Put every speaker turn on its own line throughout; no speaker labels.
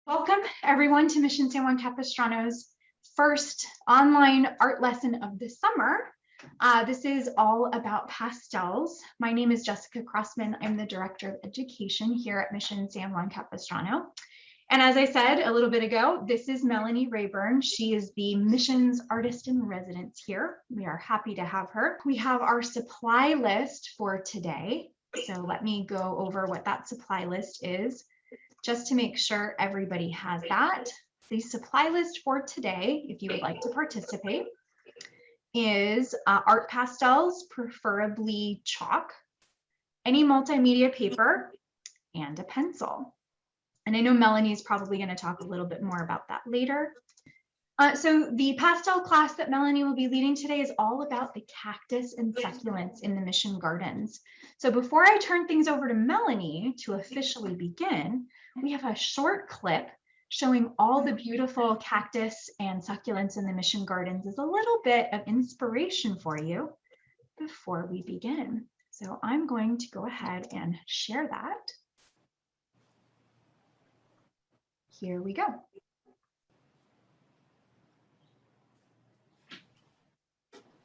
Welcome everyone to Mission San Juan Capistrano's first online art lesson of the summer. This is all about pastels. My name is Jessica Crossman. I'm the Director of Education here at Mission San Juan Capistrano. And as I said a little bit ago, this is Melanie Rayburn. She is the Missions Artist in Residence here. We are happy to have her. We have our supply list for today. So let me go over what that supply list is, just to make sure everybody has that. The supply list for today, if you would like to participate, is art pastels, preferably chalk, any multimedia paper, and a pencil. And I know Melanie is probably going to talk a little bit more about that later. So the pastel class that Melanie will be leading today is all about the cactus and succulents in the Mission Gardens. So before I turn things over to Melanie to officially begin, we have a short clip showing all the beautiful cactus and succulents in the Mission Gardens as a little bit of inspiration for you before we begin. So I'm going to go ahead and share that. Here we go.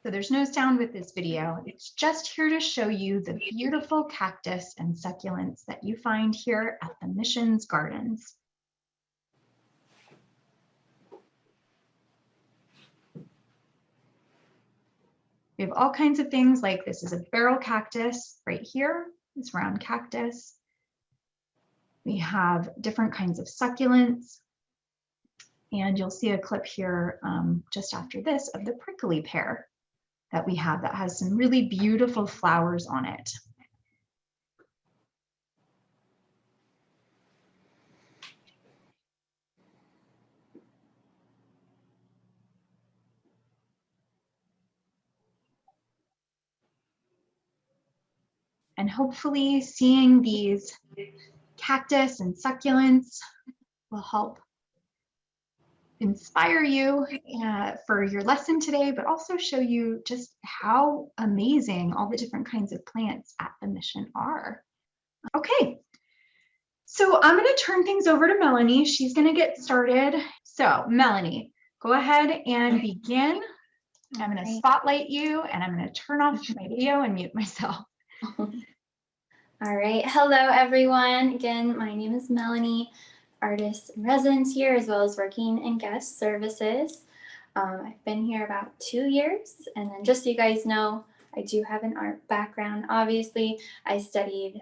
So there's no sound with this video. It's just here to show you the beautiful cactus and succulents that you find here at the Missions Gardens. We have all kinds of things, like this is a barrel cactus right here, this round cactus. We have different kinds of succulents. And you'll see a clip here just after this of the prickly pear that we have that has some really beautiful flowers on it. And hopefully seeing these cactus and succulents will help inspire you for your lesson today, but also show you just how amazing all the different kinds of plants at the Mission are. Okay, so I'm going to turn things over to Melanie. She's going to get started. So Melanie, go ahead and begin. I'm going to spotlight you and I'm going to turn off my video and mute myself.
All right, hello everyone. Again, my name is Melanie, artist in residence here, as well as working in guest services. I've been here about 2 years, and then just so you guys know, I do have an art background. Obviously, I studied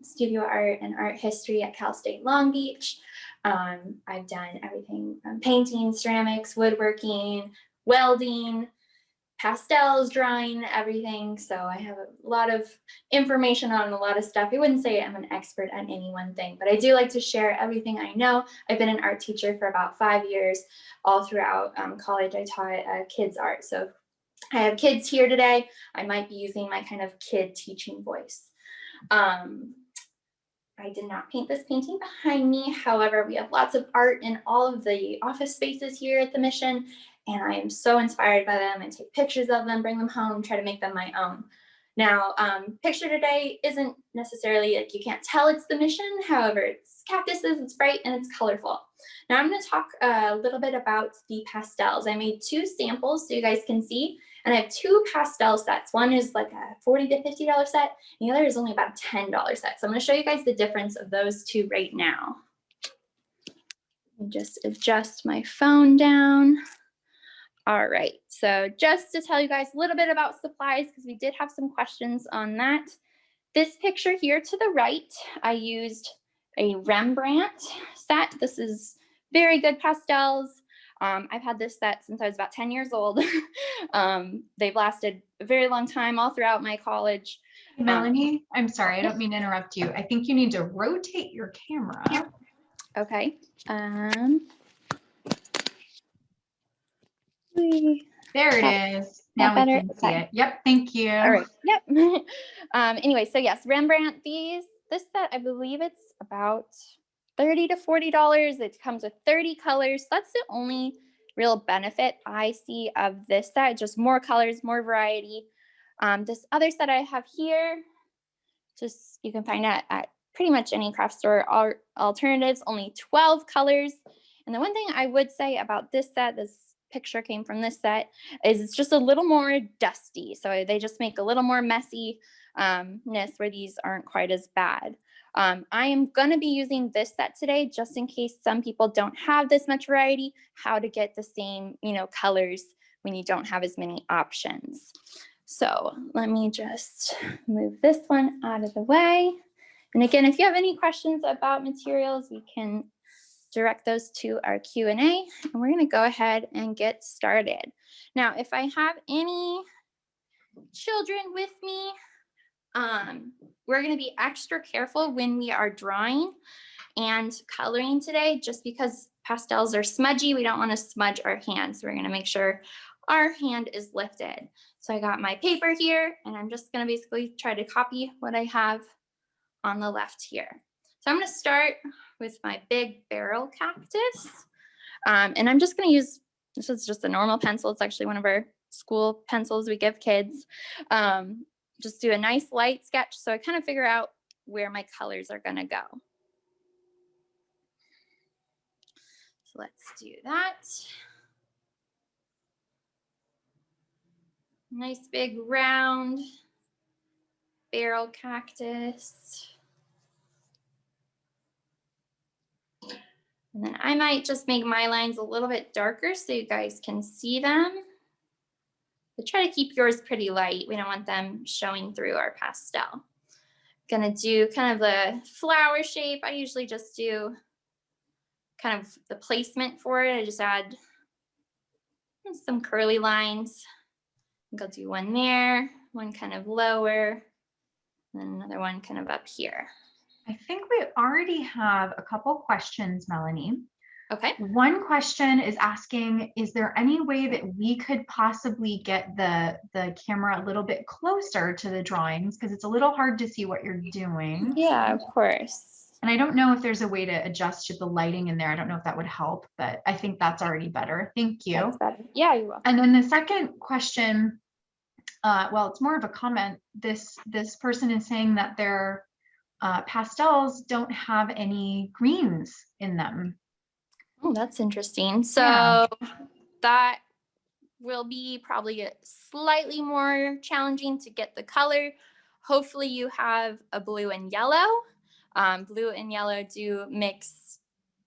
studio art and art history at Cal State Long Beach. I've done everything from painting, ceramics, woodworking, welding, pastels, drawing, everything. So I have a lot of information on a lot of stuff. I wouldn't say I'm an expert at any one thing, but I do like to share everything I know. I've been an art teacher for about 5 years. All throughout college, I taught kids art. So I have kids here today. I might be using my kind of kid teaching voice. I did not paint this painting behind me. However, we have lots of art in all of the office spaces here at the Mission, and I am so inspired by them. I take pictures of them, bring them home, try to make them my own. Now, picture today isn't necessarily, like, you can't tell it's the Mission. However, it's cactuses, it's bright, and it's colorful. Now I'm going to talk a little bit about the pastels. I made 2 samples so you guys can see, and I have 2 pastel sets. One is like a $40 to $50 set, and the other is only about a $10 set. So I'm going to show you guys the difference of those 2 right now. Let me just adjust my phone down. All right, so just to tell you guys a little bit about supplies, because we did have some questions on that. This picture here to the right, I used a Rembrandt set. This is very good pastels. I've had this set since I was about 10 years old. They've lasted a very long time all throughout my college.
Melanie, I'm sorry, I don't mean to interrupt you. I think you need to rotate your camera.
Okay.
There it is. Now we can see it. Yep, thank you.
All right, yep. Anyway, so yes, Rembrandt, this set, I believe it's about $30 to $40. It comes with 30 colors. That's the only real benefit I see of this set, just more colors, more variety. This other set I have here, just you can find it at pretty much any craft store alternatives, only 12 colors. And the one thing I would say about this set, this picture came from this set, is it's just a little more dusty. So they just make a little more messiness where these aren't quite as bad. I am going to be using this set today just in case some people don't have this much variety, how to get the same, colors when you don't have as many options. So let me just move this one out of the way. And again, if you have any questions about materials, we can direct those to our Q&A, and we're going to go ahead and get started. Now, if I have any children with me, we're going to be extra careful when we are drawing and coloring today, just because pastels are smudgy. We don't want to smudge our hands. So we're going to make sure our hand is lifted. So I got my paper here, and I'm just going to basically try to copy what I have on the left here. So I'm going to start with my big barrel cactus. And I'm just going to use, this is just a normal pencil. It's actually one of our school pencils we give kids. Just do a nice light sketch so I kind of figure out where my colors are going to go. So let's do that. Nice big round barrel cactus. And then I might just make my lines a little bit darker so you guys can see them. But try to keep yours pretty light. We don't want them showing through our pastel. Gonna do kind of the flower shape. I usually just do kind of the placement for it. I just add some curly lines. I think I'll do one there, one kind of lower, and then another one kind of up here.
I think we already have a couple questions, Melanie.
Okay.
One question is asking, is there any way that we could possibly get the camera a little bit closer to the drawings? Because it's a little hard to see what you're doing.
Yeah, of course.
And I don't know if there's a way to adjust the lighting in there. I don't know if that would help, but I think that's already better. Thank you.
That's better. Yeah, you're welcome.
And then the second question, well, it's more of a comment. This person is saying that their pastels don't have any greens in them.
Oh, that's interesting. So that will be probably slightly more challenging to get the color. Hopefully you have a blue and yellow. Blue and yellow do mix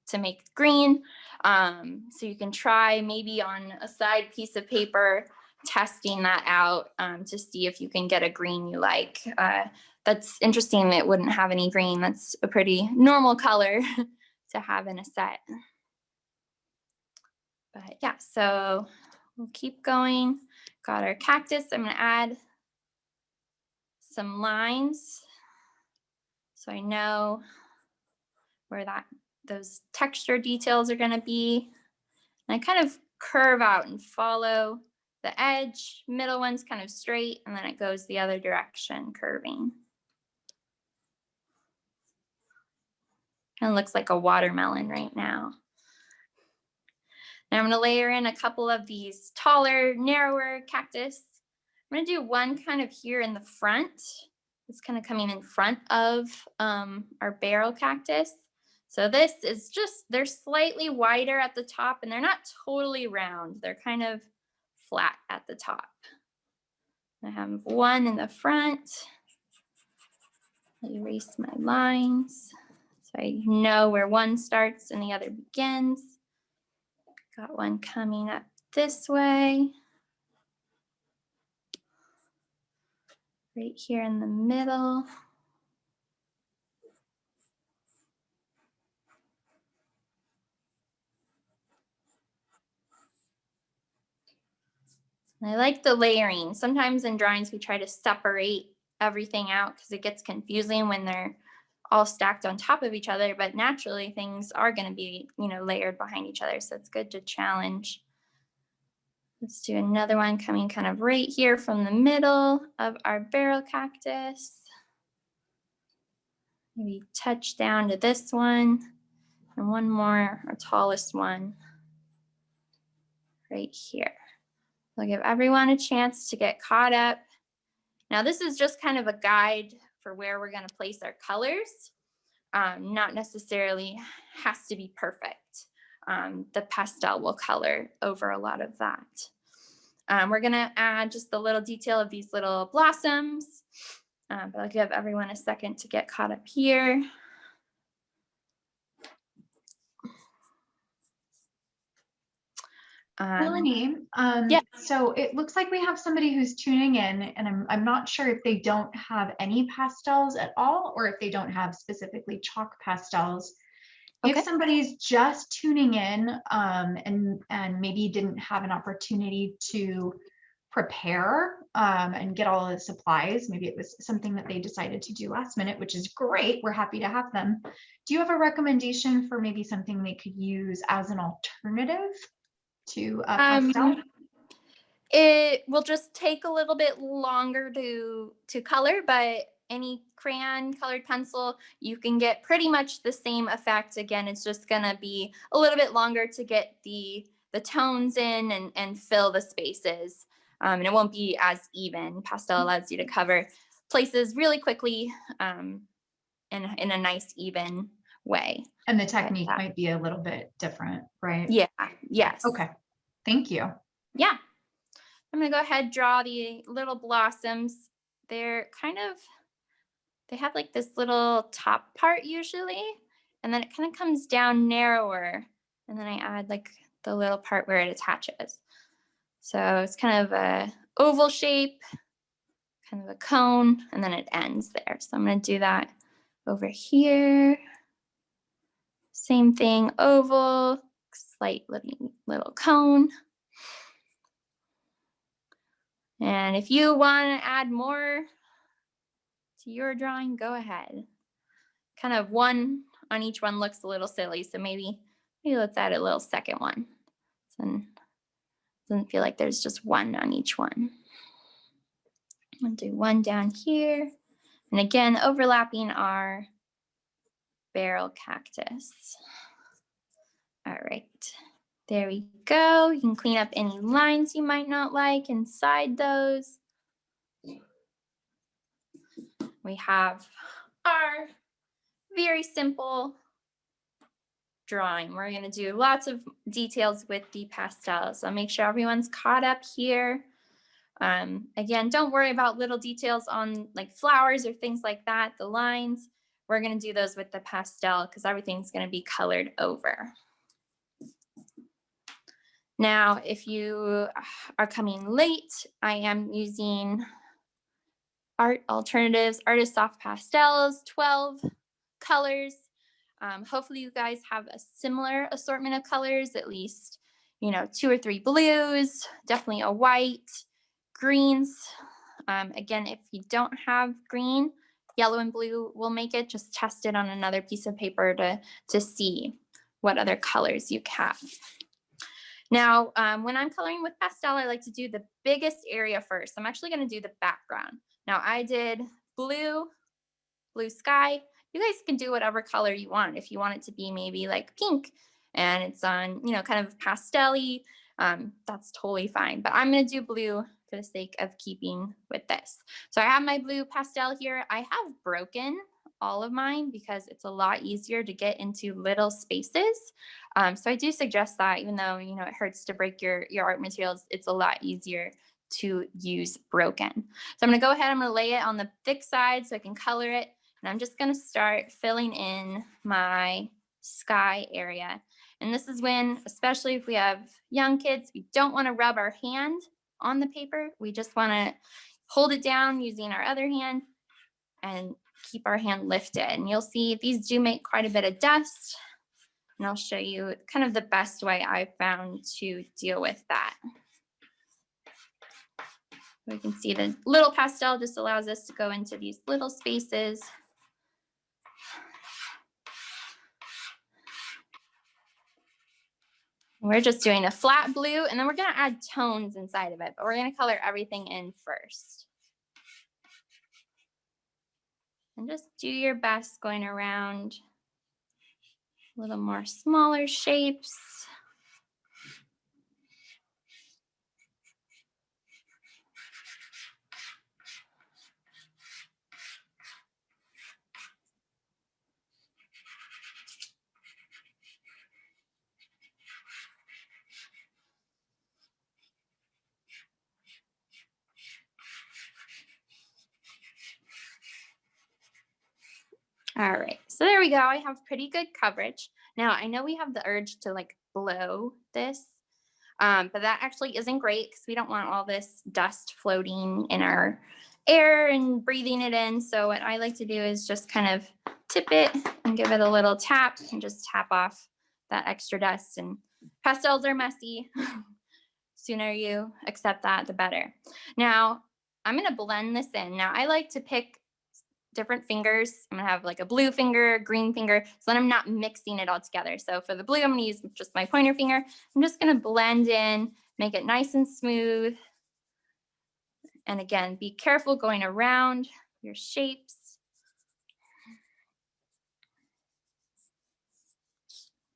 to make green. So you can try maybe on a side piece of paper, testing that out to see if you can get a green you like. That's interesting. It wouldn't have any green. That's a pretty normal color to have in a set. But yeah, so we'll keep going. Got our cactus. I'm going to add some lines so I know where those texture details are going to be. And I kind of curve out and follow the edge. Middle one's kind of straight, and then it goes the other direction, curving. Kind of looks like a watermelon right now. Now I'm going to layer in a couple of these taller, narrower cactus. I'm going to do one kind of here in the front. It's kind of coming in front of our barrel cactus. So this is just, they're slightly wider at the top, and they're not totally round. They're kind of flat at the top. I have one in the front. I'll erase my lines so I know where one starts and the other begins. Got one coming up this way. Right here in the middle. And I like the layering. Sometimes in drawings we try to separate everything out because it gets confusing when they're all stacked on top of each other, but naturally things are going to be, layered behind each other. So it's good to challenge. Let's do another one coming kind of right here from the middle of our barrel cactus. Maybe touch down to this one, and one more, our tallest one, right here. We'll give everyone a chance to get caught up. Now this is just kind of a guide for where we're going to place our colors. not necessarily has to be perfect. The pastel will color over a lot of that. We're gonna add just the little detail of these little blossoms, but I'll give everyone a second to get caught up here.
Melanie,
yes.
so it looks like we have somebody who's tuning in, and I'm not sure if they don't have any pastels at all, or if they don't have specifically chalk pastels. If
Okay.
somebody's just tuning in, and maybe didn't have an opportunity to prepare and get all the supplies, maybe it was something that they decided to do last minute, which is great. We're happy to have them. Do you have a recommendation for maybe something they could use as an alternative to a pastel?
It will just take a little bit longer to color, but any crayon colored pencil, you can get pretty much the same effect. Again, it's just gonna be a little bit longer to get the tones in and fill the spaces. And it won't be as even. Pastel allows you to cover places really quickly in a nice, even way.
And the technique might be a little bit different, right?
Yeah, yes.
Okay, thank you.
Yeah. I'm gonna go ahead, draw the little blossoms. They're they have like this little top part usually, and then it kind of comes down narrower, and then I add like the little part where it attaches. So it's kind of a oval shape, kind of a cone, and then it ends there. So I'm gonna do that over here. Same thing, oval, slight little cone. And if you want to add more to your drawing, go ahead. Kind of one on each one looks a little silly, so maybe let's add a little second one. So it doesn't feel like there's just one on each one. I'll do one down here. And again, overlapping our barrel cactus. All right, there we go. You can clean up any lines you might not like inside those. We have our very simple drawing. We're going to do lots of details with the pastels. So make sure everyone's caught up here. Again, don't worry about little details on like flowers or things like that. The lines, we're going to do those with the pastel because everything's going to be colored over. Now, if you are coming late, I am using Art Alternatives, Artist Soft Pastels, 12 colors. Hopefully you guys have a similar assortment of colors, at least, 2 or 3 blues, definitely a white, greens. Again, if you don't have green, yellow and blue will make it. Just test it on another piece of paper to see what other colors you have. Now, when I'm coloring with pastel, I like to do the biggest area first. I'm actually going to do the background. Now, I did blue sky. You guys can do whatever color you want. If you want it to be maybe like pink and it's on, kind of pastel-y, that's totally fine. But I'm going to do blue for the sake of keeping with this. So I have my blue pastel here. I have broken all of mine because it's a lot easier to get into little spaces. So I do suggest that, even though, it hurts to break your art materials, it's a lot easier to use broken. So I'm going to go ahead, I'm going to lay it on the thick side so I can color it. And I'm just going to start filling in my sky area. And this is when, especially if we have young kids, we don't want to rub our hand on the paper. We just want to hold it down using our other hand and keep our hand lifted. And you'll see these do make quite a bit of dust. And I'll show you kind of the best way I've found to deal with that. We can see the little pastel just allows us to go into these little spaces. We're just doing a flat blue, and then we're going to add tones inside of it, but we're going to color everything in first. And just do your best going around a little more smaller shapes. All right, so there we go. I have pretty good coverage. Now I know we have the urge to like blow this, but that actually isn't great because we don't want all this dust floating in our air and breathing it in. So what I like to do is just kind of tip it and give it a little tap and just tap off that extra dust. And pastels are messy. Sooner you accept that, the better. Now I'm gonna blend this in. Now I like to pick different fingers. I'm gonna have like a blue finger, green finger, so then I'm not mixing it all together. So for the blue, I'm gonna use just my pointer finger. I'm just gonna blend in, make it nice and smooth. And again, be careful going around your shapes.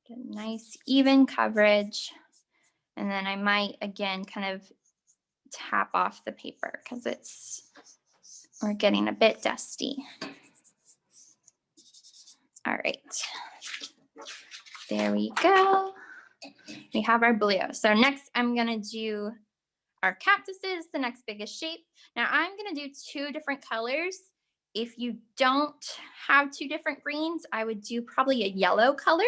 Get nice even coverage. And then I might, again, kind of tap off the paper because we're getting a bit dusty. All right, there we go. We have our blue. So next I'm gonna do our cactuses, the next biggest shape. Now I'm gonna do 2 different colors. If you don't have 2 different greens, I would do probably a yellow color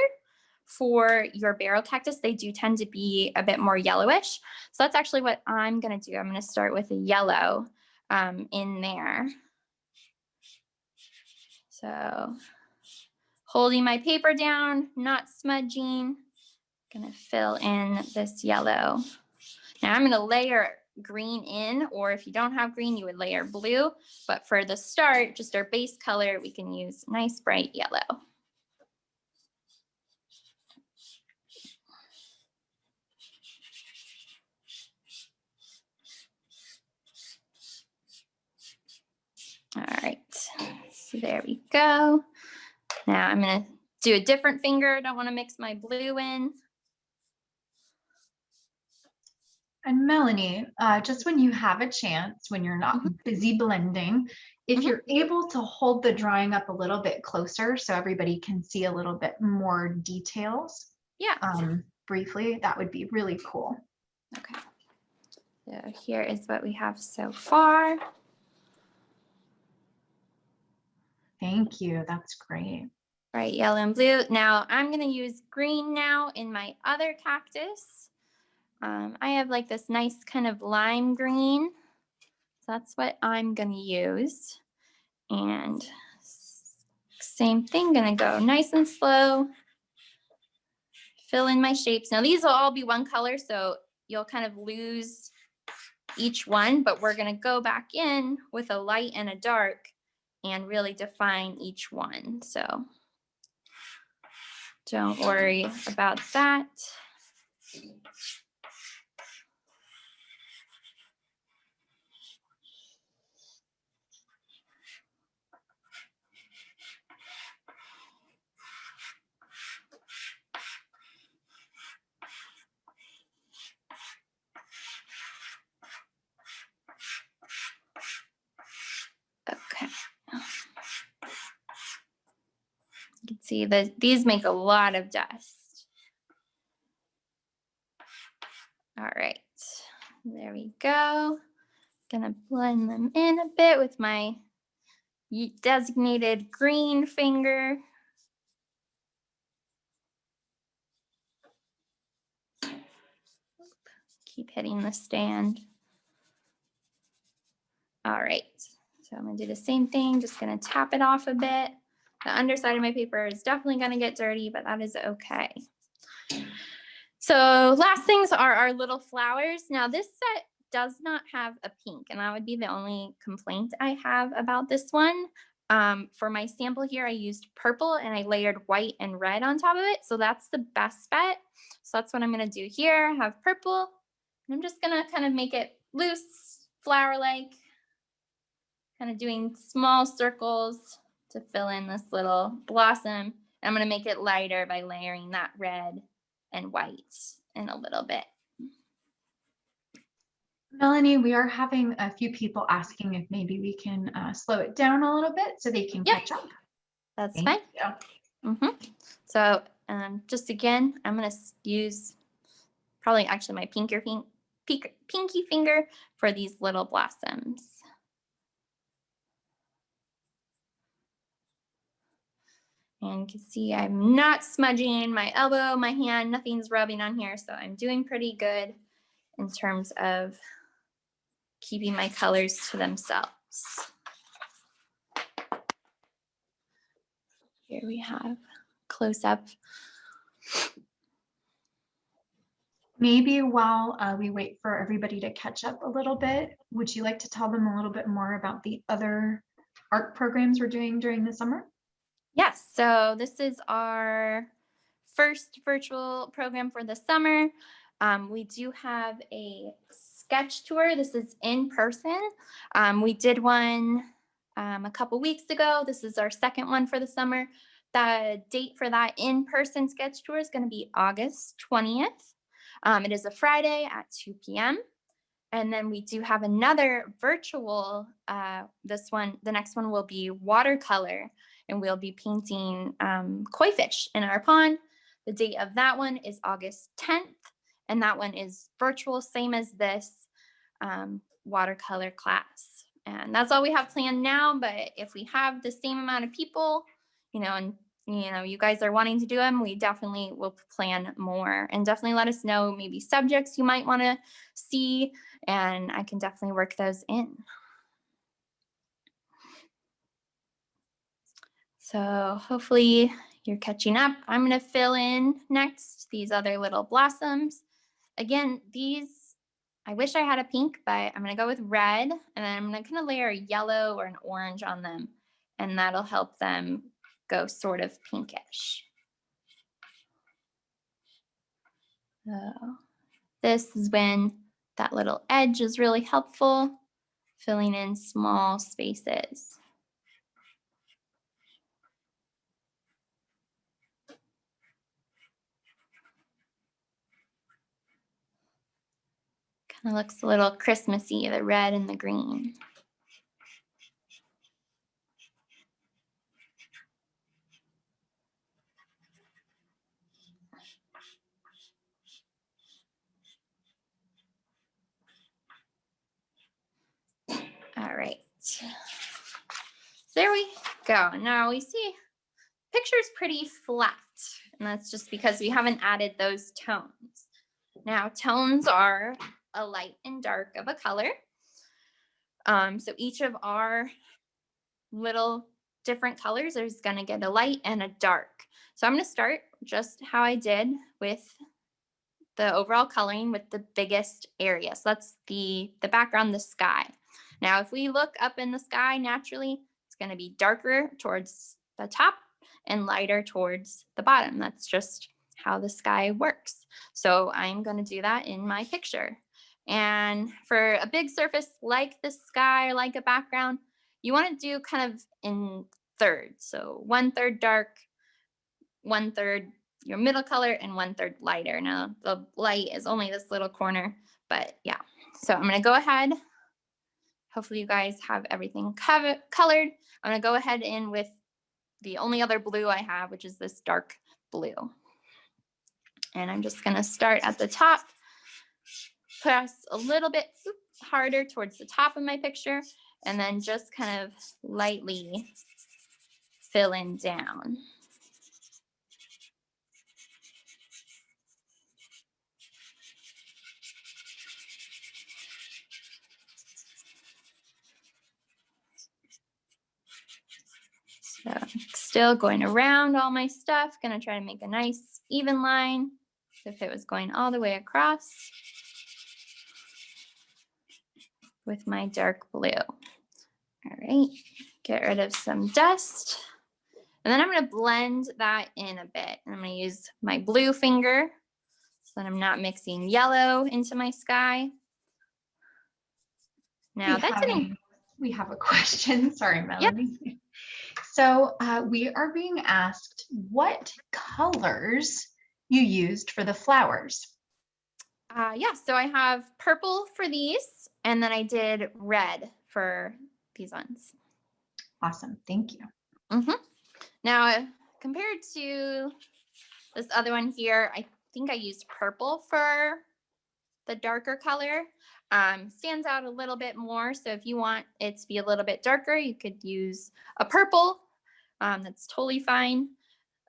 for your barrel cactus. They do tend to be a bit more yellowish. So that's actually what I'm gonna do. I'm gonna start with a yellow in there. So holding my paper down, not smudging, gonna fill in this yellow. Now I'm gonna layer green in, or if you don't have green, you would layer blue. But for the start, just our base color, we can use nice bright yellow. All right, so there we go. Now I'm gonna do a different finger. Don't wanna mix my blue in.
And Melanie, just when you have a chance, when you're not busy blending, if you're able to hold the drawing up a little bit closer so everybody can see a little bit more details, briefly, that would be really cool.
Okay, so here is what we have so far.
Thank you, that's great.
Bright yellow and blue. Now I'm gonna use green now in my other cactus. I have like this nice kind of lime green. So that's what I'm gonna use. And same thing, gonna go nice and slow. Fill in my shapes. Now these will all be one color, so you'll kind of lose each one, but we're gonna go back in with a light and a dark and really define each one. So don't worry about that. Okay. You can see that these make a lot of dust. All right, there we go. Gonna blend them in a bit with my designated green finger. Keep hitting the stand. All right, so I'm gonna do the same thing, just gonna tap it off a bit. The underside of my paper is definitely gonna get dirty, but that is okay. So last things are our little flowers. Now this set does not have a pink, and that would be the only complaint I have about this one. For my sample here, I used purple and I layered white and red on top of it. So that's the best bet. So that's what I'm gonna do here. I have purple, and I'm just gonna kind of make it loose, flower-like, kind of doing small circles to fill in this little blossom. And I'm gonna make it lighter by layering that red and white in a little bit.
Melanie, we are having a few people asking if maybe we can slow it down a little bit so they can catch up.
That's
Thank
fine.
you.
So just again, I'm gonna use probably actually my pinky finger for these little blossoms. And you can see I'm not smudging my elbow, my hand, nothing's rubbing on here. So I'm doing pretty good in terms of keeping my colors to themselves. Here we have close up.
Maybe while we wait for everybody to catch up a little bit, would you like to tell them a little bit more about the other art programs we're doing during the summer?
Yes, so this is our first virtual program for the summer. We do have a sketch tour. This is in person. We did one a couple weeks ago. This is our second one for the summer. The date for that in-person sketch tour is going to be August 20th. It is a Friday at 2 p.m. And then we do have another virtual, the next one will be watercolor, and we'll be painting koi fish in our pond. The date of that one is August 10th, and that one is virtual, same as this watercolor class. And that's all we have planned now, but if we have the same amount of people, and you guys are wanting to do them, we definitely will plan more, and definitely let us know maybe subjects you might want to see, and I can definitely work those in. So hopefully you're catching up. I'm going to fill in next these other little blossoms. Again, these, I wish I had a pink, but I'm going to go with red, and then I'm going to kind of layer a yellow or an orange on them, and that'll help them go sort of pinkish. So this is when that little edge is really helpful, filling in small spaces. Kind of looks a little Christmassy, the red and the green. All right. There we go. Now we see picture's pretty flat, and that's just because we haven't added those tones. Now, tones are a light and dark of a color. So each of our little different colors is going to get a light and a dark. So I'm going to start just how I did with the overall coloring with the biggest area. So that's the background, the sky. Now, if we look up in the sky, naturally, it's going to be darker towards the top and lighter towards the bottom. That's just how the sky works. So I'm going to do that in my picture. And for a big surface like the sky, or like a background, you want to do kind of in thirds. So 1/3 dark, 1/3 your middle color, and 1/3 lighter. Now the light is only this little corner, but yeah. So I'm going to go ahead. Hopefully you guys have everything colored. I'm going to go ahead in with the only other blue I have, which is this dark blue. And I'm just going to start at the top, press a little bit harder towards the top of my picture, and then just kind of lightly fill in down. So still going around all my stuff, gonna try to make a nice even line. So if it was going all the way across with my dark blue. All right, get rid of some dust. And then I'm gonna blend that in a bit. I'm gonna use my blue finger so that I'm not mixing yellow into my sky. Now
we have a question. Sorry, Melanie. Yep. So we are being asked what colors you used for the flowers.
Yeah, so I have purple for these, and then I did red for these ones.
Awesome, thank you.
Now, compared to this other one here, I think I used purple for the darker color. Stands out a little bit more, so if you want it to be a little bit darker, you could use a purple. That's totally fine.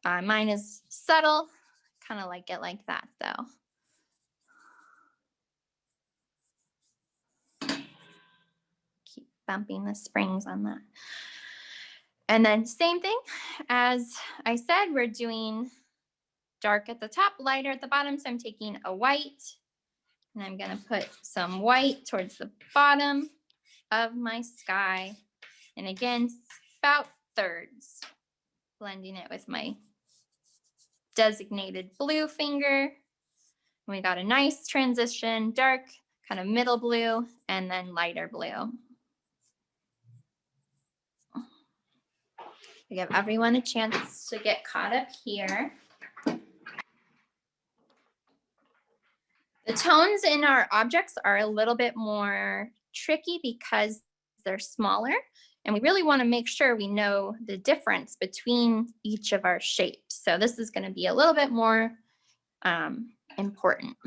Mine is subtle, kind of like it like that though. Keep bumping the springs on that. And then same thing, as I said, we're doing dark at the top, lighter at the bottom. So I'm taking a white and I'm gonna put some white towards the bottom of my sky. And again, about thirds, blending it with my designated blue finger. We got a nice transition, dark, kind of middle blue, and then lighter blue. We give everyone a chance to get caught up here. The tones in our objects are a little bit more tricky because they're smaller, and we really want to make sure we know the difference between each of our shapes. So this is going to be a little bit more important.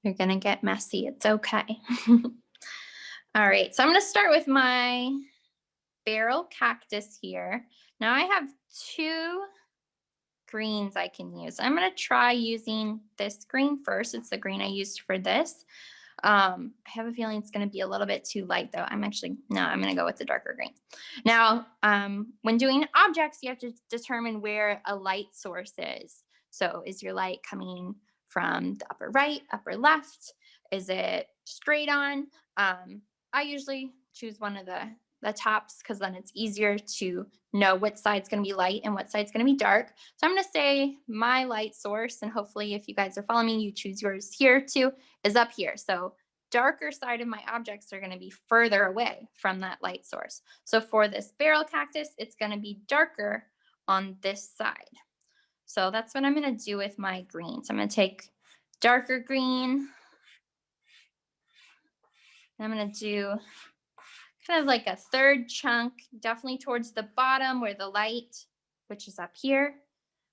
You're gonna get messy, it's okay. All right, so I'm gonna start with my barrel cactus here. Now I have 2 greens I can use. I'm gonna try using this green first. It's the green I used for this. I have a feeling it's gonna be a little bit too light though. I'm gonna go with the darker green. Now, when doing objects, you have to determine where a light source is. So is your light coming from the upper right, upper left? Is it straight on? I usually choose one of the tops because then it's easier to know what side's going to be light and what side's going to be dark. So I'm going to say my light source, and hopefully if you guys are following me, you choose yours here too, is up here. So darker side of my objects are going to be further away from that light source. So for this barrel cactus, it's going to be darker on this side. So that's what I'm going to do with my green. So I'm going to take darker green. And I'm going to do kind of like a third chunk, definitely towards the bottom where the light, which is up here,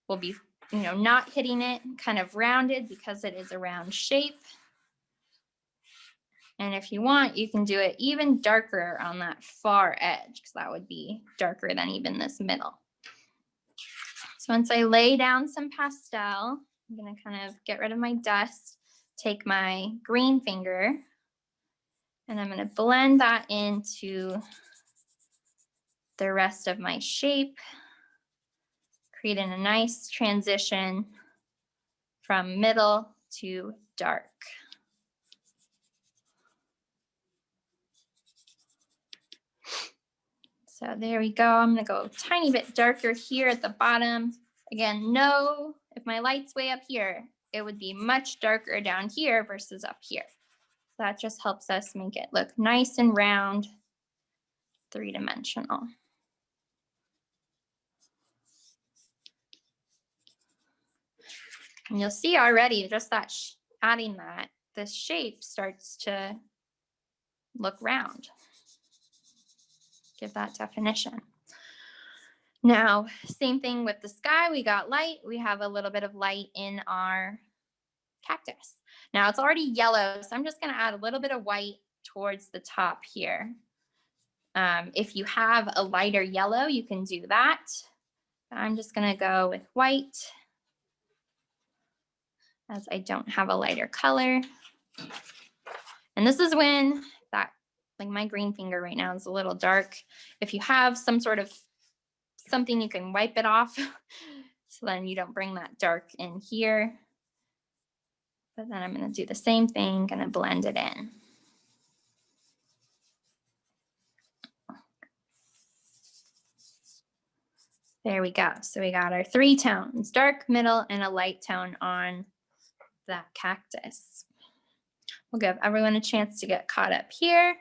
will be, not hitting it, kind of rounded because it is a round shape. And if you want, you can do it even darker on that far edge because that would be darker than even this middle. So once I lay down some pastel, I'm going to kind of get rid of my dust, take my green finger, and I'm going to blend that into the rest of my shape, creating a nice transition from middle to dark. So there we go. I'm going to go a tiny bit darker here at the bottom. Again, know if my light's way up here, it would be much darker down here versus up here. So that just helps us make it look nice and round, 3-dimensional. And you'll see already just that adding that, this shape starts to look round. Give that definition. Now, same thing with the sky. We got light. We have a little bit of light in our cactus. Now it's already yellow, so I'm just going to add a little bit of white towards the top here. If you have a lighter yellow, you can do that. I'm just going to go with white, as I don't have a lighter color. And this is when that, like my green finger right now is a little dark. If you have some sort of something, you can wipe it off so then you don't bring that dark in here. But then I'm going to do the same thing, going to blend it in. There we go. So we got our 3 tones, dark, middle, and a light tone on that cactus. We'll give everyone a chance to get caught up here.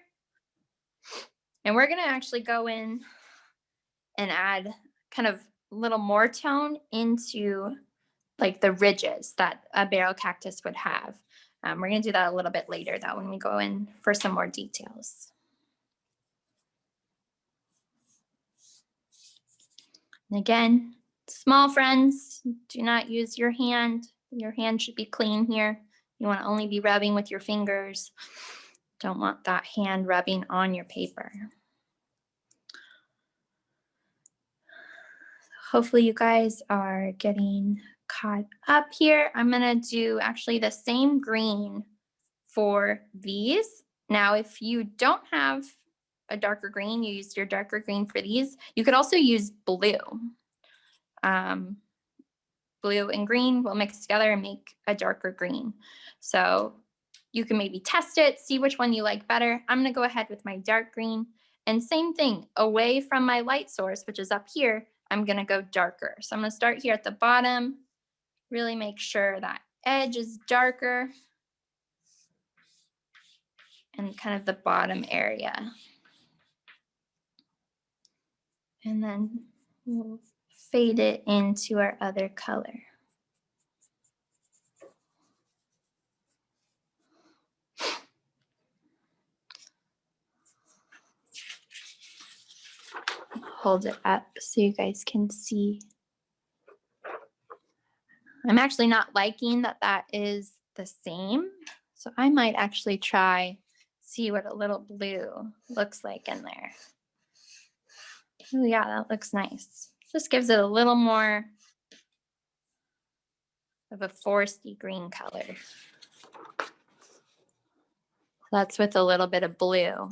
And we're going to actually go in and add kind of a little more tone into like the ridges that a barrel cactus would have. We're going to do that a little bit later though when we go in for some more details. And again, small friends, do not use your hand. Your hand should be clean here. You want to only be rubbing with your fingers. Don't want that hand rubbing on your paper. Hopefully you guys are getting caught up here. I'm gonna do actually the same green for these. Now, if you don't have a darker green, you use your darker green for these. You could also use blue. Blue and green will mix together and make a darker green. So you can maybe test it, see which one you like better. I'm gonna go ahead with my dark green. And same thing, away from my light source, which is up here, I'm gonna go darker. So I'm gonna start here at the bottom, really make sure that edge is darker and kind of the bottom area. And then we'll fade it into our other color. Hold it up so you guys can see. I'm actually not liking that that is the same. So I might actually try, see what a little blue looks like in there. Oh yeah, that looks nice. Just gives it a little more of a foresty green color. That's with a little bit of blue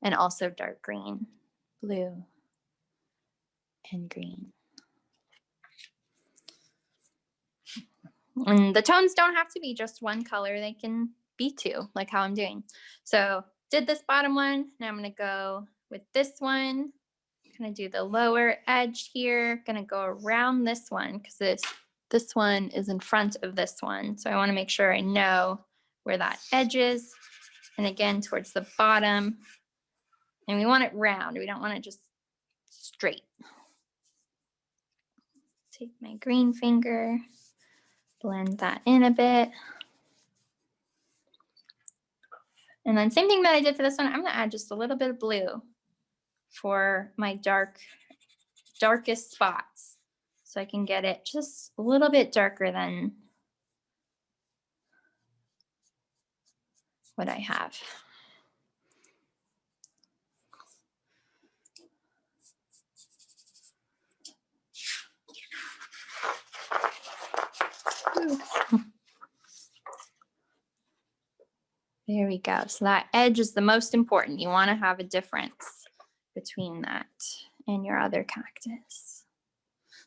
and also dark green, blue and green. And the tones don't have to be just one color. They can be two, like how I'm doing. So did this bottom one. Now I'm gonna go with this one. Gonna do the lower edge here. Gonna go around this one because this one is in front of this one. So I wanna make sure I know where that edge is. And again, towards the bottom. And we want it round. We don't want it just straight. Take my green finger, blend that in a bit. And then same thing that I did for this one, I'm gonna add just a little bit of blue for my darkest spots. So I can get it just a little bit darker than what I have. There we go. So that edge is the most important. You want to have a difference between that and your other cactus.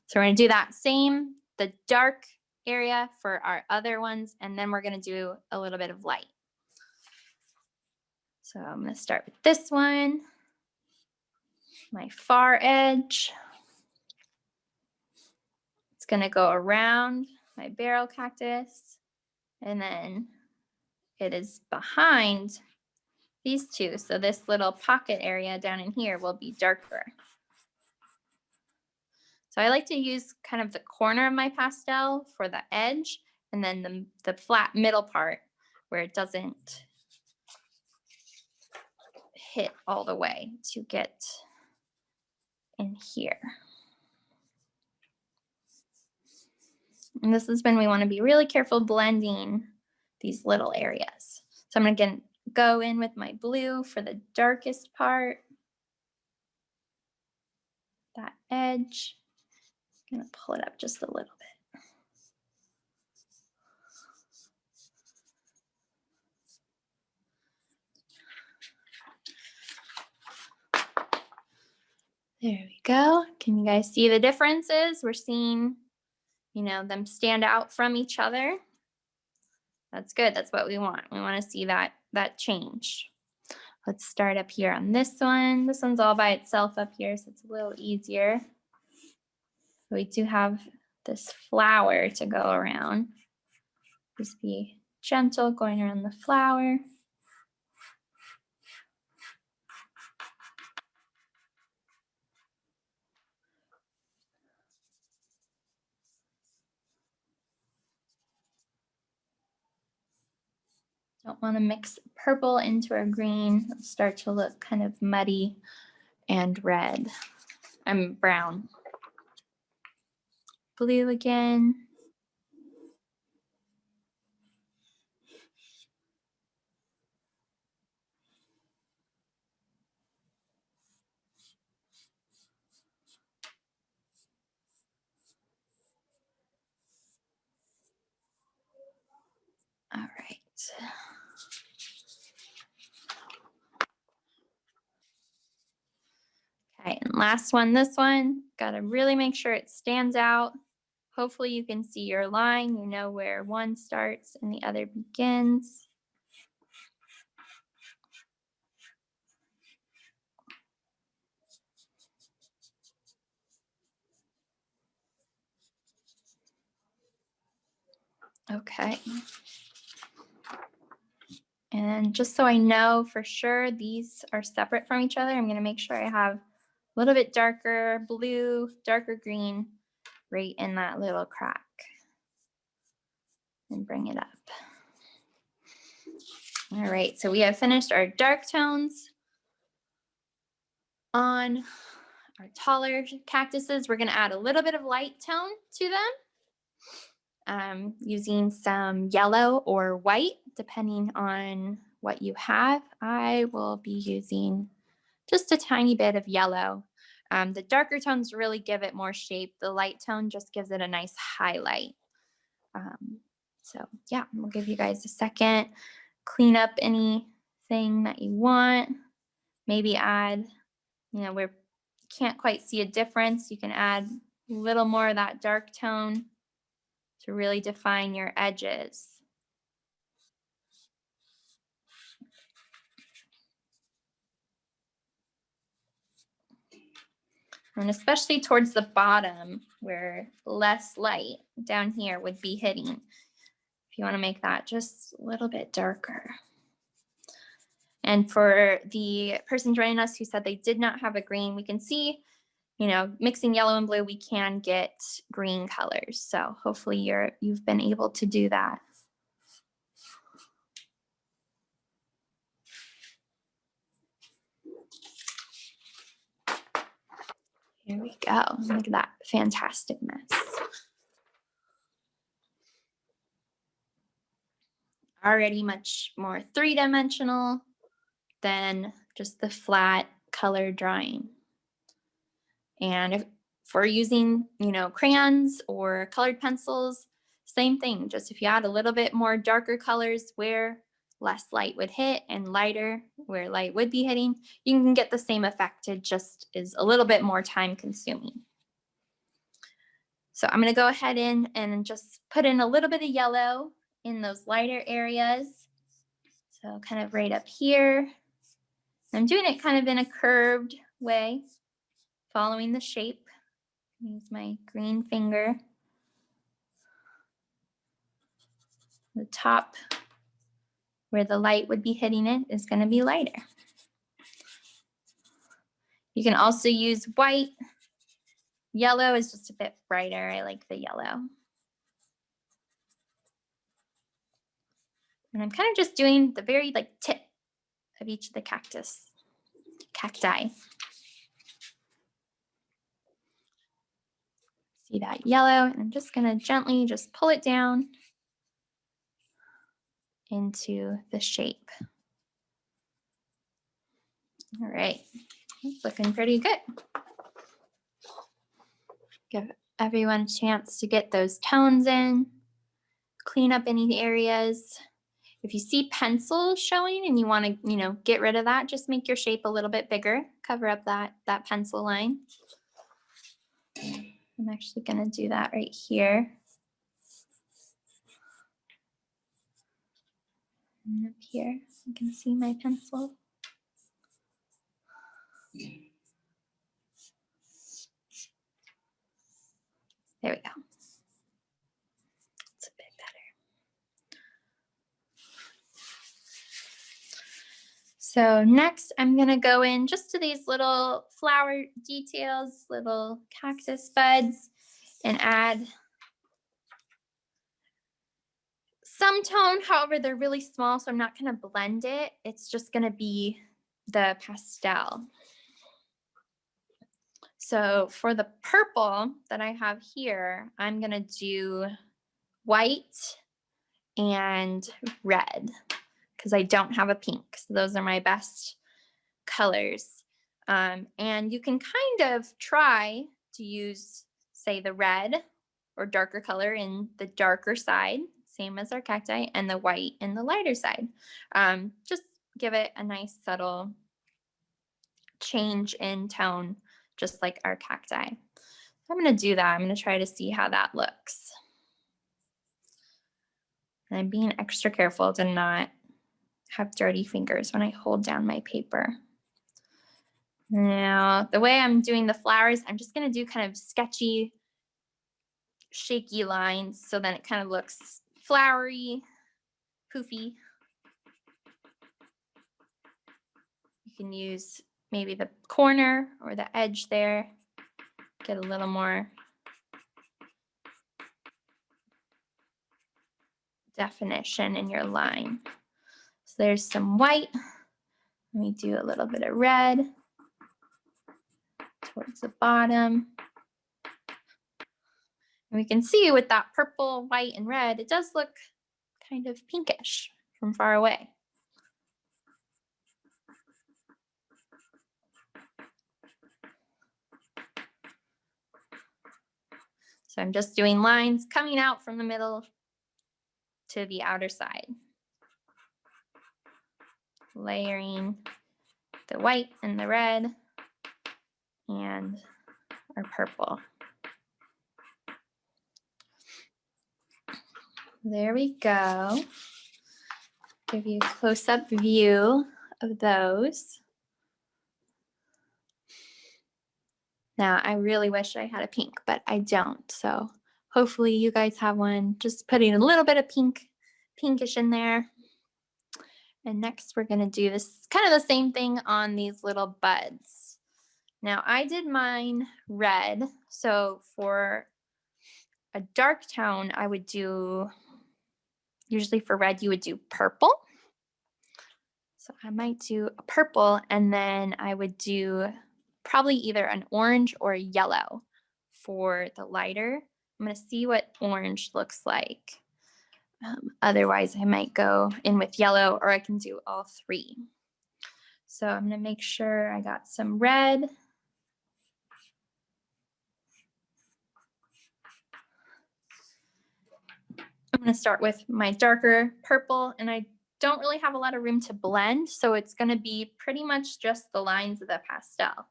So we're going to do that same, the dark area for our other ones, and then we're going to do a little bit of light. So I'm going to start with this one, my far edge. It's going to go around my barrel cactus, and then it is behind these two. So this little pocket area down in here will be darker. So I like to use kind of the corner of my pastel for the edge, and then the flat middle part where it doesn't hit all the way to get in here. And this is when we want to be really careful blending these little areas. So I'm going to go in with my blue for the darkest part, that edge. I'm going to pull it up just a little bit. There we go. Can you guys see the differences? We're seeing, you know, them stand out from each other. That's good. That's what we want. We want to see that change. Let's start up here on this one. This one's all by itself up here, so it's a little easier. We do have this flower to go around. Just be gentle going around the flower. Don't want to mix purple into our green. It'll start to look kind of muddy and red and brown. blue again. All right. Okay, and last one, this one, gotta really make sure it stands out. Hopefully you can see your line, you know where one starts and the other begins. Okay. And just so I know for sure these are separate from each other, I'm gonna make sure I have a little bit darker blue, darker green right in that little crack. And bring it up. All right, so we have finished our dark tones on our taller cactuses. We're gonna add a little bit of light tone to them, using some yellow or white, depending on what you have. I will be using just a tiny bit of yellow. The darker tones really give it more shape. The light tone just gives it a nice highlight. So yeah, we'll give you guys a second. Clean up anything that you want. Maybe add, we can't quite see a difference. You can add a little more of that dark tone to really define your edges. And especially towards the bottom where less light down here would be hitting. If you want to make that just a little bit darker. And for the person joining us who said they did not have a green, we can see, mixing yellow and blue, we can get green colors. So hopefully you've been able to do that. Here we go. Look at that fantastic mess. Already much more three-dimensional than just the flat color drawing. And if we're using, crayons or colored pencils, same thing. Just if you add a little bit more darker colors where less light would hit and lighter where light would be hitting, you can get the same effect. It just is a little bit more time consuming. So I'm going to go ahead and just put in a little bit of yellow in those lighter areas. So kind of right up here. I'm doing it kind of in a curved way, following the shape. Use my green finger. The top where the light would be hitting it is going to be lighter. You can also use white. Yellow is just a bit brighter. I like the yellow. And I'm kind of just doing the very tip of each of the cacti. See that yellow? And I'm just going to gently just pull it down into the shape. All right, it's looking pretty good. Give everyone a chance to get those tones in, clean up any areas. If you see pencil showing and you want to, get rid of that, just make your shape a little bit bigger, cover up that pencil line. I'm actually going to do that right here. And up here, you can see my pencil. There we go. It's a bit better. So next, I'm going to go in just to these little flower details, little cactus buds, and add some tone. However, they're really small, so I'm not going to blend it. It's just going to be the pastel. So for the purple that I have here, I'm gonna do white and red because I don't have a pink. So those are my best colors. And you can kind of try to use, say, the red or darker color in the darker side, same as our cacti, and the white in the lighter side. Just give it a nice subtle change in tone, just like our cacti. I'm gonna do that. I'm gonna try to see how that looks. And I'm being extra careful to not have dirty fingers when I hold down my paper. Now, the way I'm doing the flowers, I'm just gonna do kind of sketchy, shaky lines so then it kind of looks flowery, poofy. You can use maybe the corner or the edge there, get a little more definition in your line. So there's some white. Let me do a little bit of red towards the bottom. And we can see with that purple, white, and red, it does look kind of pinkish from far away. So I'm just doing lines coming out from the middle to the outer side. Layering the white and the red and our purple. There we go. Give you a close-up view of those. Now, I really wish I had a pink, but I don't. So hopefully you guys have one. Just putting a little bit of pinkish in there. And next we're gonna do this kind of the same thing on these little buds. Now I did mine red. So for a dark tone, I would do, usually for red, you would do purple. So I might do a purple and then I would do probably either an orange or a yellow for the lighter. I'm gonna see what orange looks like. Otherwise, I might go in with yellow or I can do all three. So I'm gonna make sure I got some red. I'm gonna start with my darker purple and I don't really have a lot of room to blend. So it's gonna be pretty much just the lines of the pastel.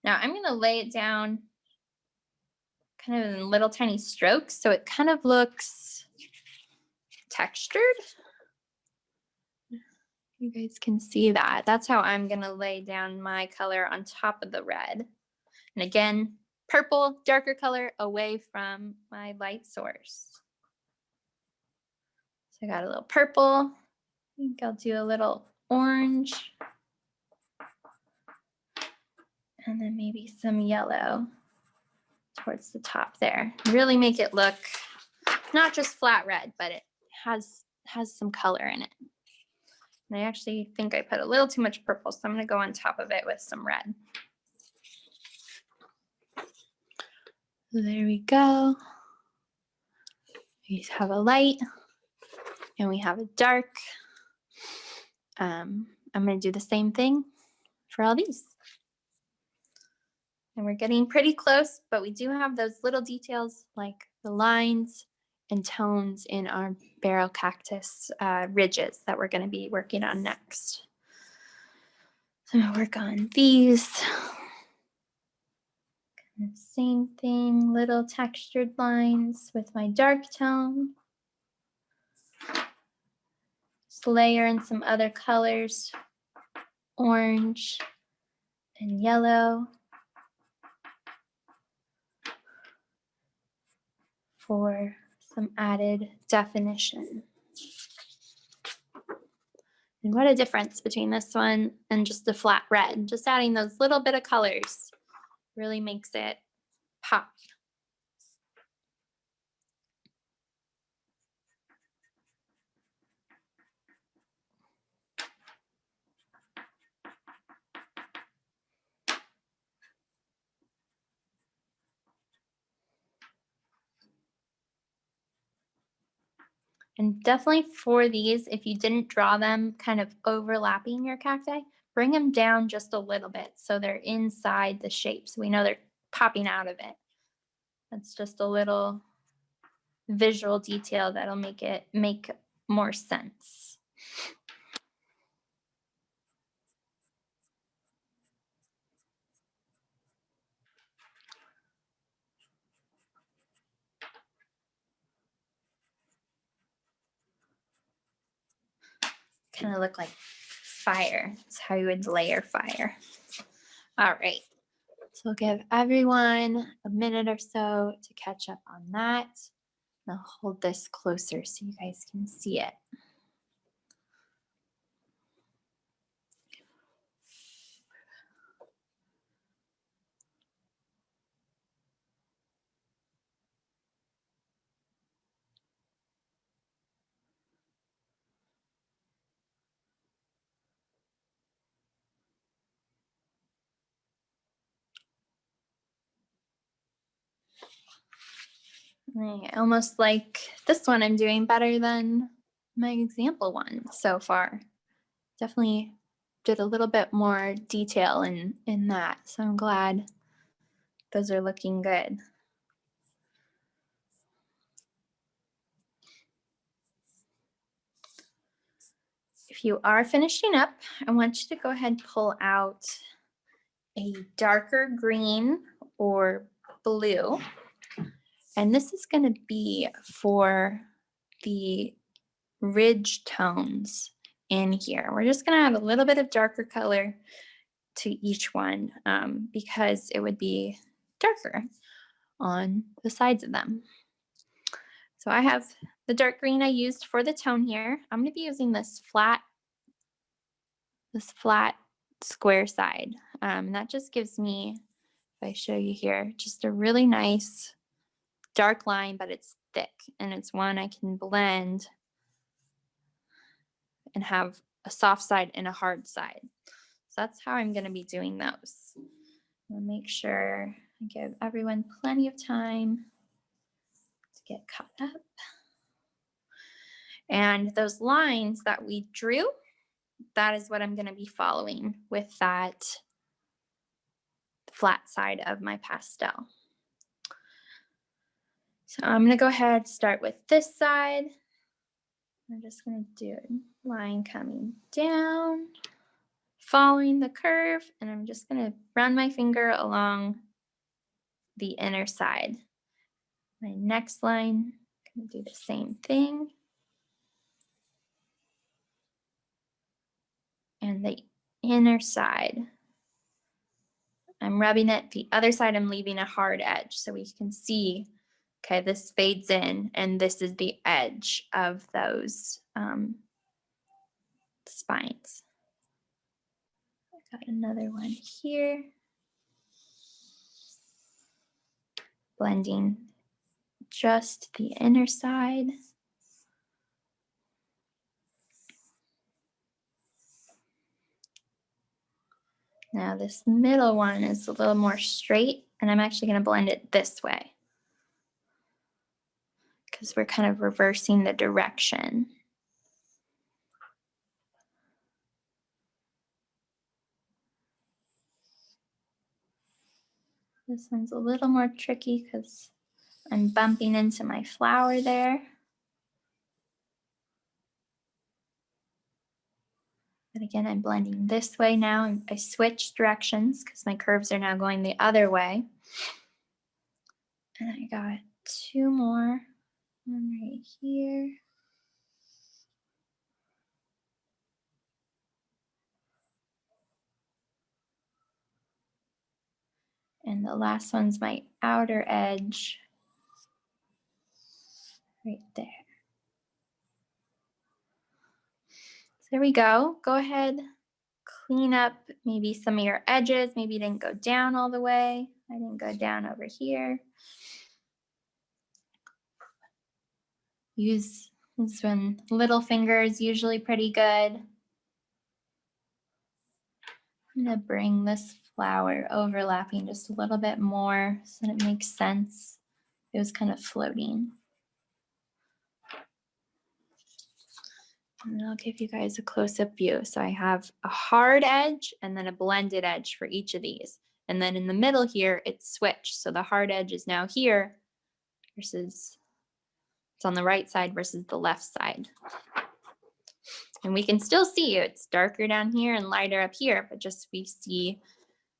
Now I'm gonna lay it down kind of in little tiny strokes. So it kind of looks textured. You guys can see that. That's how I'm gonna lay down my color on top of the red. And again, purple, darker color away from my light source. So I got a little purple. I think I'll do a little orange. And then maybe some yellow towards the top there. Really make it look not just flat red, but it has some color in it. And I actually think I put a little too much purple, so I'm gonna go on top of it with some red. There we go. We have a light and we have a dark. I'm gonna do the same thing for all these. And we're getting pretty close, but we do have those little details like the lines and tones in our barrel cactus ridges that we're gonna be working on next. So I'm gonna work on these. Same thing, little textured lines with my dark tone. Just layer in some other colors, orange and yellow for some added definition. And what a difference between this one and just the flat red. Just adding those little bit of colors really makes it pop. And definitely for these, if you didn't draw them kind of overlapping your cacti, bring them down just a little bit so they're inside the shape. So we know they're popping out of it. That's just a little visual detail that'll make it make more sense. Kind of look like fire. That's how you would layer fire. All right. So we'll give everyone a minute or so to catch up on that. I'll hold this closer so you guys can see it. I almost like this one I'm doing better than my example one so far. Definitely did a little bit more detail in that. So I'm glad those are looking good. If you are finishing up, I want you to go ahead and pull out a darker green or blue. And this is going to be for the ridge tones in here. We're just going to add a little bit of darker color to each one because it would be darker on the sides of them. So I have the dark green I used for the tone here. I'm going to be using this flat square side. That just gives me, if I show you here, just a really nice dark line, but it's thick and it's one I can blend and have a soft side and a hard side. So that's how I'm going to be doing those. I'll make sure I give everyone plenty of time to get caught up. And those lines that we drew, that is what I'm going to be following with that flat side of my pastel. So I'm going to go ahead and start with this side. I'm just going to do a line coming down, following the curve, and I'm just going to run my finger along the inner side. My next line, I'm going to do the same thing. And the inner side, I'm rubbing it. The other side, I'm leaving a hard edge so we can see, okay, this fades in and this is the edge of those spines. I got another one here. Blending just the inner side. Now this middle one is a little more straight, and I'm actually going to blend it this way because we're kind of reversing the direction. This one's a little more tricky because I'm bumping into my flower there. But again, I'm blending this way now, and I switched directions because my curves are now going the other way. And I got two more, one right here. And the last one's my outer edge right there. So there we go. Go ahead, clean up maybe some of your edges. Maybe you didn't go down all the way. I didn't go down over here. Use this one, little finger is usually pretty good. I'm gonna bring this flower overlapping just a little bit more so that it makes sense. It was kind of floating. And I'll give you guys a close-up view. So I have a hard edge and then a blended edge for each of these. And then in the middle here, it's switched. So the hard edge is now here versus it's on the right side versus the left side. And we can still see it's darker down here and lighter up here, but just we see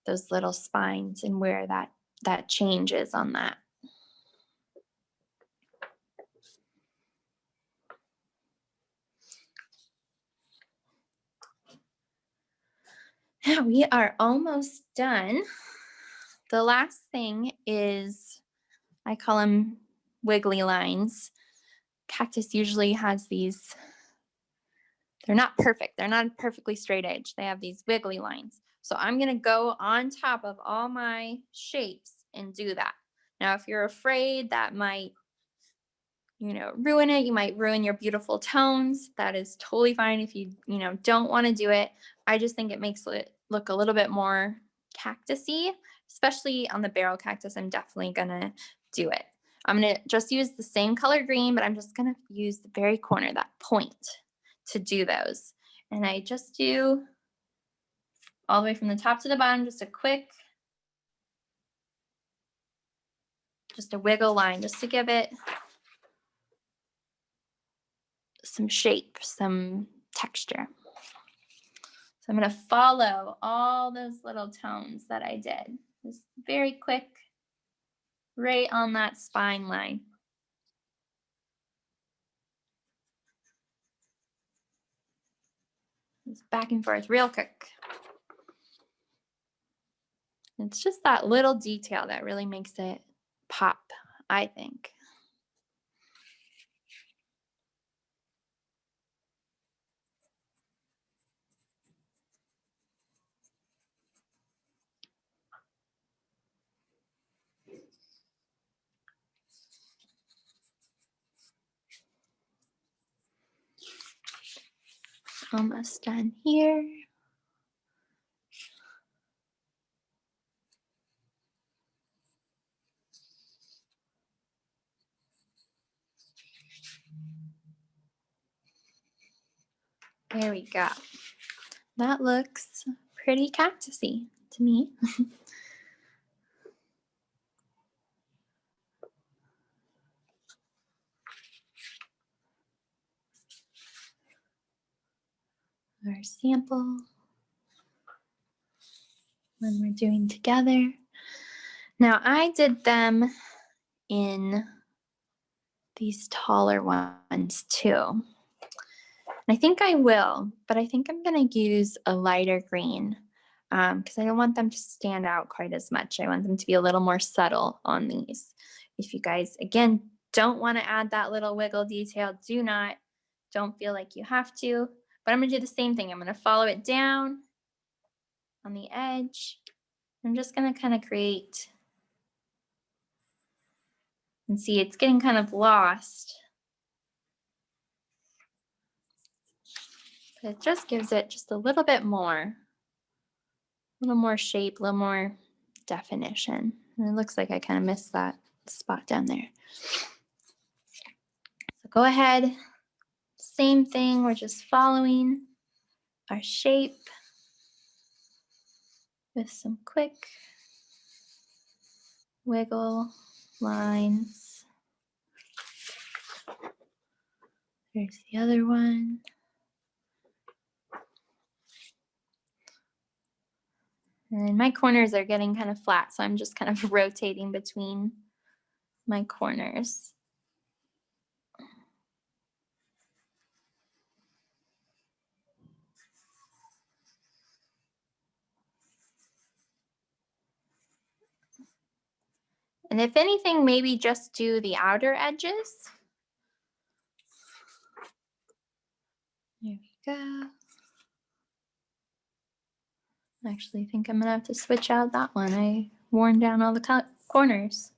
those little spines and where that change is on that. Now we are almost done. The last thing is, I call them wiggly lines. Cactus usually has these, they're not perfect. They're not a perfectly straight edge. They have these wiggly lines. So I'm gonna go on top of all my shapes and do that. Now, if you're afraid that might, ruin it, you might ruin your beautiful tones. That is totally fine if you, don't wanna do it. I just think it makes it look a little bit more cactusy, especially on the barrel cactus. I'm definitely gonna do it. I'm gonna just use the same color green, but I'm just gonna use the very corner, that point, to do those. And I just do all the way from the top to the bottom, just a wiggle line, just to give it some shape, some texture. So I'm gonna follow all those little tones that I did. Just very quick, right on that spine line. Just back and forth real quick. It's just that little detail that really makes it pop, I think. Almost done here. There we go. That looks pretty cactusy to me. Our sample when we're doing together. Now I did them in these taller ones too. And I think I will, but I think I'm gonna use a lighter green because I don't want them to stand out quite as much. I want them to be a little more subtle on these. If you guys, again, don't want to add that little wiggle detail, don't feel like you have to, but I'm gonna do the same thing. I'm gonna follow it down on the edge. I'm just gonna kind of create, and see it's getting kind of lost. But it just gives it just a little bit more, shape, a little more definition. And it looks like I kind of missed that spot down there. So go ahead, same thing, we're just following our shape with some quick wiggle lines. There's the other one. And my corners are getting kind of flat, so I'm just kind of rotating between my corners. And if anything, maybe just do the outer edges. There we go. I actually think I'm gonna have to switch out that one. I worn down all the corners.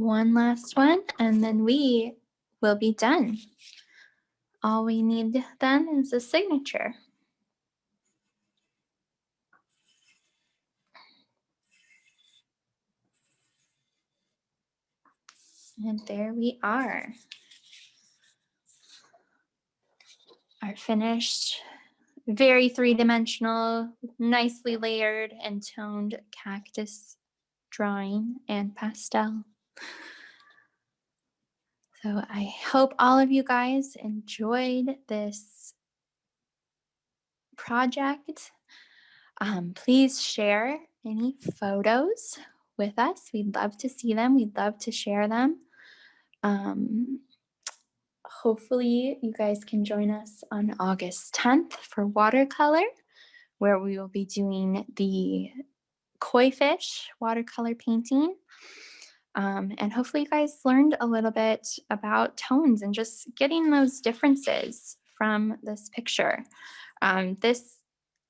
one last one, and then we will be done. All we need then is a signature. And there we are. Our finished, very three-dimensional, nicely layered and toned cactus drawing and pastel. So I hope all of you guys enjoyed this project. Please share any photos with us. We'd love to see them. We'd love to share them. Hopefully you guys can join us on August 10th for watercolor, where we will be doing the koi fish watercolor painting. And hopefully you guys learned a little bit about tones and just getting those differences from this picture. This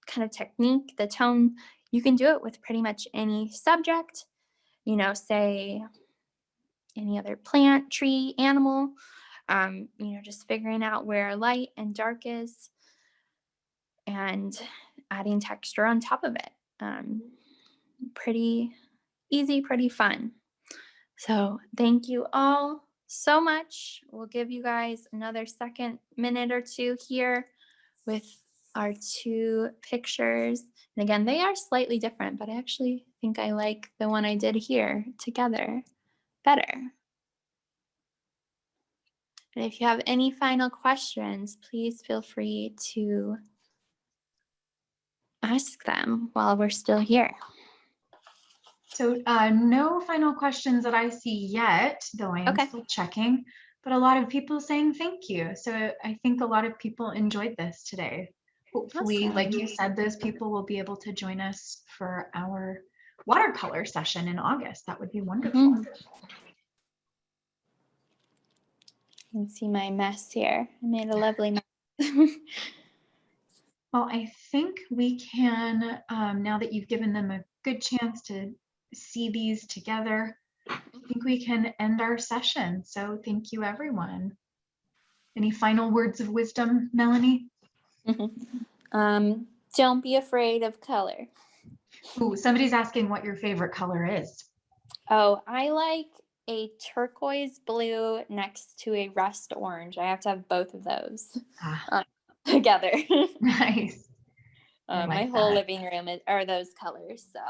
kind of technique, the tone, you can do it with pretty much any subject, you know, say any other plant, tree, animal, you know, just figuring out where light and dark is and adding texture on top of it. Pretty easy, pretty fun. So thank you all so much. We'll give you guys another minute or two here with our two pictures. And again, they are slightly different, but I actually think I like the one I did here together better. And if you have any final questions, please feel free to ask them while we're still here.
So no final questions that I see yet, though I am
Okay.
still checking, but a lot of people saying thank you. So I think a lot of people enjoyed this today. Hopefully,
Awesome.
like you said, those people will be able to join us for our watercolor session in August. That would be wonderful.
You can see my mess here. I made a lovely mess.
Well, I think we can, now that you've given them a good chance to see these together, I think we can end our session. So thank you, everyone. Any final words of wisdom, Melanie?
Don't be afraid of color.
Ooh, somebody's asking what your favorite color is.
Oh, I like a turquoise blue next to a rust orange. I have to have both of those together.
Nice.
My whole living room are those colors. So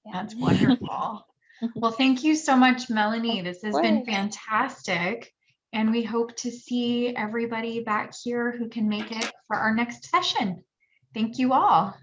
yeah. That's wonderful. Well, thank you so much, Melanie. This has been fantastic. And we hope to see everybody back here who can make it for our next session. Thank you all.